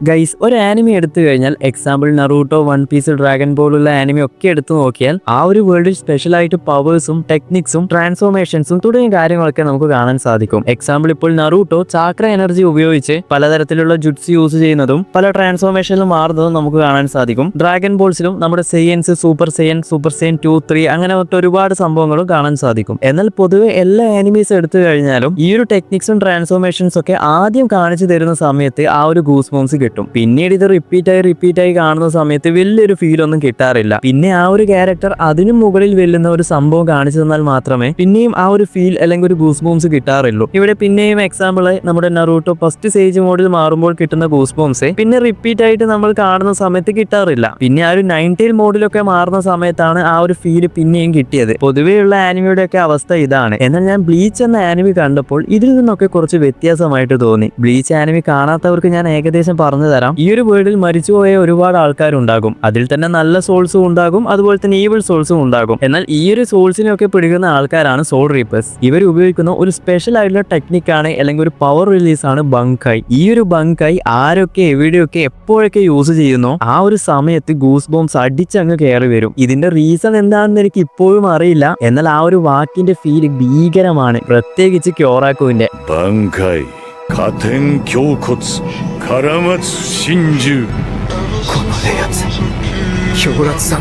Guys, ഒരു anime എടുത്തു കഴിഞ്ഞാൽ example Naruto, one piece, dragon പോലുള്ള ആനിമി ഒക്കെ എടുത്തു നോക്കിയാൽ ആ ഒരു വേൾഡിൽ സ്പെഷ്യൽ ആയിട്ട് പവേഴ്സും ടെക്നിക്സും ട്രാൻസ്ഫോർമേഷൻസും തുടങ്ങിയ കാര്യങ്ങളൊക്കെ നമുക്ക് കാണാൻ സാധിക്കും. എക്സാമ്പിൾ ഇപ്പോൾ നറൂട്ടോ ചാക്ര എനർജി ഉപയോഗിച്ച് പലതരത്തിലുള്ള ജുട്സ് യൂസ് ചെയ്യുന്നതും പല ട്രാൻസ്ഫോർമേഷനിലും മാറുന്നതും നമുക്ക് കാണാൻ സാധിക്കും. ഡ്രാഗൺ ബോൾസിലും നമ്മുടെ സെയൻസ്, സൂപ്പർ സെയൻ 2, 3 അങ്ങനെ മറ്റ് ഒരുപാട് സംഭവങ്ങളും കാണാൻ സാധിക്കും. എന്നാൽ പൊതുവെ എല്ലാ ആനിമീസ് എടുത്തു കഴിഞ്ഞാലും ഈ ഒരു ടെക്നിക്സും ട്രാൻസ്ഫോർമേഷൻസ് ഒക്കെ ആദ്യം കാണിച്ചു തരുന്ന സമയത്ത് ആ ഒരു ഗൂസ് ബംസ് കിട്ടും. പിന്നീട് ഇത് റിപ്പീറ്റായി കാണുന്ന സമയത്ത് വലിയൊരു ഫീൽ ഒന്നും കിട്ടാറില്ല. പിന്നെ ആ ഒരു ക്യാരക്ടർ അതിനും മുകളിൽ വെല്ലുന്ന ഒരു സംഭവം കാണിച്ചു തന്നാൽ മാത്രമേ പിന്നെയും ആ ഒരു ഫീൽ അല്ലെങ്കിൽ ഒരു ഗൂസ് ബംസ് കിട്ടാറുള്ളൂ. ഇവിടെ പിന്നെയും എക്സാമ്പിൾ നമ്മുടെ നറൂട്ടോ ഫസ്റ്റ് സ്റ്റേജ് മോഡിൽ മാറുമ്പോൾ കിട്ടുന്ന ഗൂസ് ബംസ് പിന്നെ റിപ്പീറ്റ് ആയിട്ട് നമ്മൾ കാണുന്ന സമയത്ത് കിട്ടാറില്ല. പിന്നെ ആ ഒരു 9 മോഡിലൊക്കെ മാറുന്ന സമയത്താണ് ആ ഒരു ഫീൽ പിന്നെയും കിട്ടിയത്. പൊതുവെയുള്ള ആനിമിയുടെ ഒക്കെ അവസ്ഥ ഇതാണ്. എന്നാൽ ഞാൻ ബ്ലീച്ച് എന്ന ആനിമി കണ്ടപ്പോൾ ഇതിൽ നിന്നൊക്കെ കുറച്ച് വ്യത്യാസമായിട്ട് തോന്നി. ബ്ലീച്ച് ആനിമി കാണാത്തവർക്ക് ഞാൻ ഏകദേശം പറഞ്ഞു തരാം. ഈ ഒരു വേൾഡിൽ മരിച്ചുപോയ ഒരുപാട് ആൾക്കാരുണ്ടാകും. അതിൽ തന്നെ നല്ല സോൾസും ഉണ്ടാകും, അതുപോലെ തന്നെ ഈവിൾ സോൾസും ഉണ്ടാകും. എന്നാൽ ഈ ഒരു സോൾസിനെയൊക്കെ പിടിക്കുന്ന ആൾക്കാരാണ് സോൾ റീപ്പേഴ്സ്. ഇവർ ഉപയോഗിക്കുന്ന ഒരു സ്പെഷ്യൽ ആയിട്ടുള്ള ടെക്നിക്കാണ് അല്ലെങ്കിൽ ഒരു പവർ റിലീസ് ആണ് ബങ്കൈ. ഈ ഒരു ബങ്കൈ ആരൊക്കെ എവിടെയൊക്കെ എപ്പോഴൊക്കെ യൂസ് ചെയ്യുന്നോ ആ ഒരു സമയത്ത് ഗൂസ് ബോംസ് അടിച്ചങ്ങ് കയറി വരും. ഇതിന്റെ റീസൺ എന്താണെന്ന് എനിക്ക് ഇപ്പോഴും അറിയില്ല. എന്നാൽ ആ ഒരു വാക്കിന്റെ ഫീൽ ഭീകരമാണ്, പ്രത്യേകിച്ച് ക്യോറാക്കുവിന്റെ.強烈さ